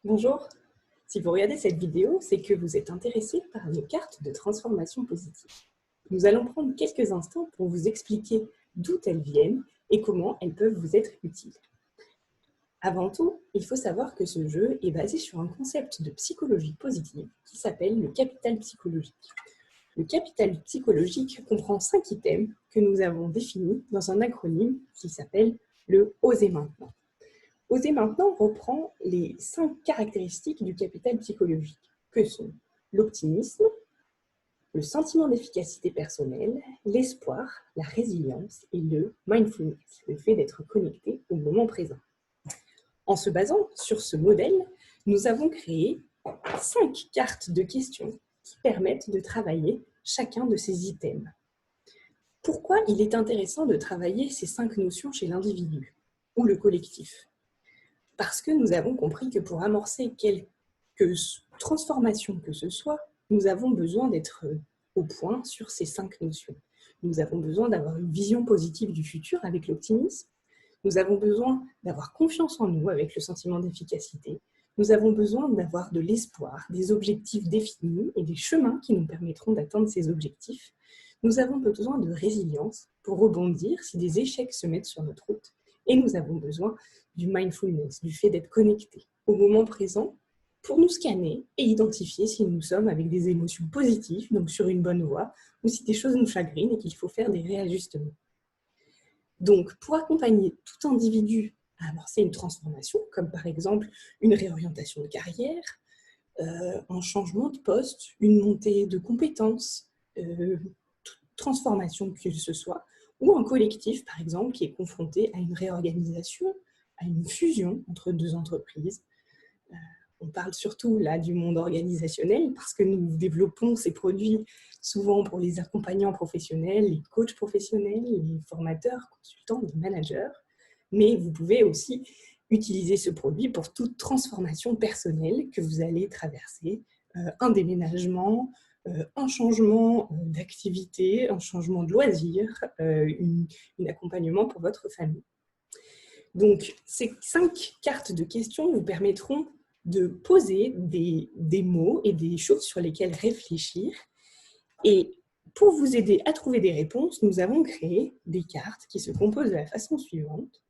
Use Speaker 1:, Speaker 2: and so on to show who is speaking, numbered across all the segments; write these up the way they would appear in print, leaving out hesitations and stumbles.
Speaker 1: Bonjour, si vous regardez cette vidéo, c'est que vous êtes intéressé par les cartes de transformation positive. Nous allons prendre quelques instants pour vous expliquer d'où elles viennent et comment elles peuvent vous être utiles. Avant tout, il faut savoir que ce jeu est basé sur un concept de psychologie positive qui s'appelle le capital psychologique. Le capital psychologique comprend 5 items que nous avons définis dans un acronyme qui s'appelle le « Oser maintenant ». Oser maintenant reprend les 5 caractéristiques du capital psychologique, que sont l'optimisme, le sentiment d'efficacité personnelle, l'espoir, la résilience et le mindfulness, le fait d'être connecté au moment présent. En se basant sur ce modèle, nous avons créé 5 cartes de questions qui permettent de travailler chacun de ces items. Pourquoi il est intéressant de travailler ces 5 notions chez l'individu ou le collectif ? Parce que nous avons compris que pour amorcer quelque transformation que ce soit, nous avons besoin d'être au point sur ces 5 notions. Nous avons besoin d'avoir une vision positive du futur avec l'optimisme. Nous avons besoin d'avoir confiance en nous avec le sentiment d'efficacité. Nous avons besoin d'avoir de l'espoir, des objectifs définis et des chemins qui nous permettront d'atteindre ces objectifs. Nous avons besoin de résilience pour rebondir si des échecs se mettent sur notre route. Et nous avons besoin du mindfulness, du fait d'être connecté au moment présent pour nous scanner et identifier si nous sommes avec des émotions positives, donc sur une bonne voie, ou si des choses nous chagrinent et qu'il faut faire des réajustements. Donc, pour accompagner tout individu à amorcer une transformation, comme par exemple une réorientation de carrière, un changement de poste, une montée de compétences, toute transformation que ce soit, ou un collectif, par exemple, qui est confronté à une réorganisation, à une fusion entre 2 entreprises. On parle surtout là du monde organisationnel parce que nous développons ces produits souvent pour les accompagnants professionnels, les coachs professionnels, les formateurs, consultants, les managers. Mais vous pouvez aussi utiliser ce produit pour toute transformation personnelle que vous allez traverser, un déménagement, un changement d'activité, un changement de loisir, un accompagnement pour votre famille. Donc, ces 5 cartes de questions vous permettront de poser des mots et des choses sur lesquelles réfléchir. Et pour vous aider à trouver des réponses, nous avons créé des cartes qui se composent de la façon suivante.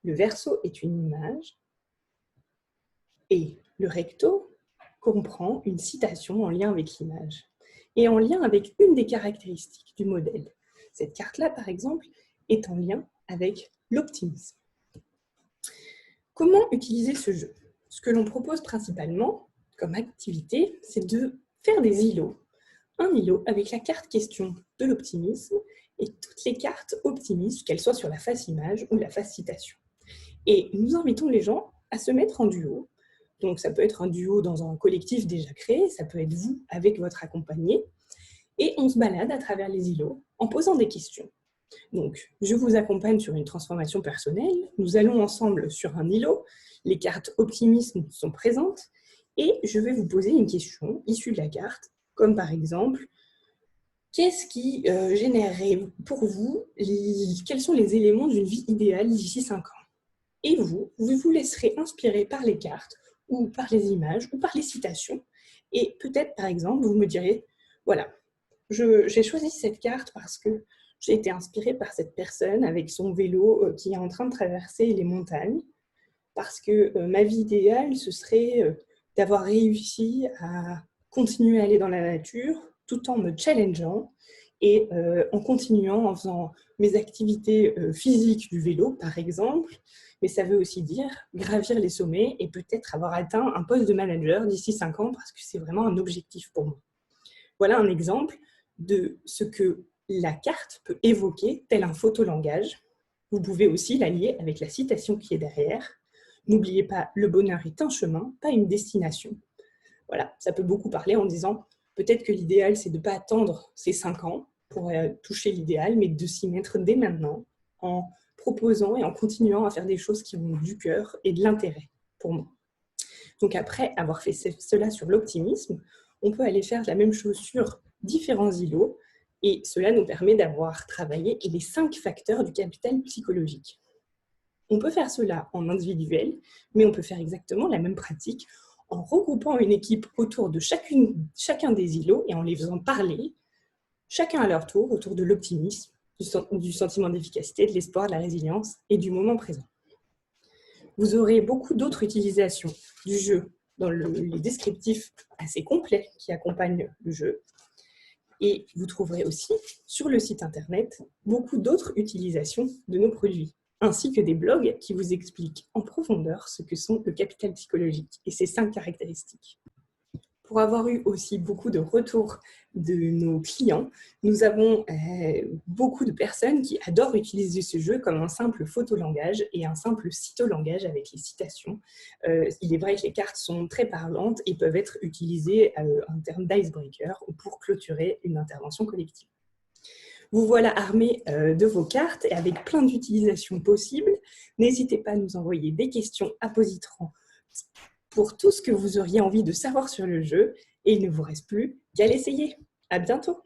Speaker 1: Le verso est une image et le recto comprend une citation en lien avec l'image et en lien avec une des caractéristiques du modèle. Cette carte-là, par exemple, est en lien avec l'optimisme. Comment utiliser ce jeu ? Ce que l'on propose principalement comme activité, c'est de faire des îlots. Un îlot avec la carte question de l'optimisme et toutes les cartes optimistes, qu'elles soient sur la face image ou la face citation. Et nous invitons les gens à se mettre en duo. Donc ça peut être un duo dans un collectif déjà créé, ça peut être vous avec votre accompagné. Et on se balade à travers les îlots en posant des questions. Donc, je vous accompagne sur une transformation personnelle. Nous allons ensemble sur un îlot. Les cartes optimisme sont présentes. Et je vais vous poser une question issue de la carte, comme par exemple, qu'est-ce qui générerait pour vous, quels sont les éléments d'une vie idéale d'ici 5 ans ? Et vous vous laisserez inspirer par les cartes, ou par les images, ou par les citations. Et peut-être, par exemple, vous me direz, voilà, j'ai choisi cette carte parce que j'ai été inspirée par cette personne avec son vélo qui est en train de traverser les montagnes, parce que ma vie idéale, ce serait d'avoir réussi à continuer à aller dans la nature tout en me challengeant et en continuant en faisant mes activités physiques du vélo, par exemple, mais ça veut aussi dire gravir les sommets et peut-être avoir atteint un poste de manager d'ici 5 ans parce que c'est vraiment un objectif pour moi. Voilà un exemple de ce que la carte peut évoquer, tel un photolangage. Vous pouvez aussi l'allier avec la citation qui est derrière. N'oubliez pas, le bonheur est un chemin, pas une destination. Voilà, ça peut beaucoup parler en disant peut-être que l'idéal, c'est de ne pas attendre ces 5 ans pour toucher l'idéal, mais de s'y mettre dès maintenant en proposant et en continuant à faire des choses qui ont du cœur et de l'intérêt pour moi. Donc après avoir fait cela sur l'optimisme, on peut aller faire la même chose sur différents îlots et cela nous permet d'avoir travaillé les 5 facteurs du capital psychologique. On peut faire cela en individuel, mais on peut faire exactement la même pratique en regroupant une équipe autour de chacun des îlots et en les faisant parler, chacun à leur tour, autour de l'optimisme, du sentiment d'efficacité, de l'espoir, de la résilience et du moment présent. Vous aurez beaucoup d'autres utilisations du jeu dans les descriptifs assez complets qui accompagnent le jeu. Et vous trouverez aussi sur le site internet beaucoup d'autres utilisations de nos produits, ainsi que des blogs qui vous expliquent en profondeur ce que sont le capital psychologique et ses 5 caractéristiques. Pour avoir eu aussi beaucoup de retours de nos clients, nous avons beaucoup de personnes qui adorent utiliser ce jeu comme un simple photolangage et un simple cytolangage avec les citations. Il est vrai que les cartes sont très parlantes et peuvent être utilisées en termes d'icebreaker ou pour clôturer une intervention collective. Vous voilà armés de vos cartes et avec plein d'utilisations possibles. N'hésitez pas à nous envoyer des questions à Positron pour tout ce que vous auriez envie de savoir sur le jeu. Et il ne vous reste plus qu'à l'essayer. À bientôt!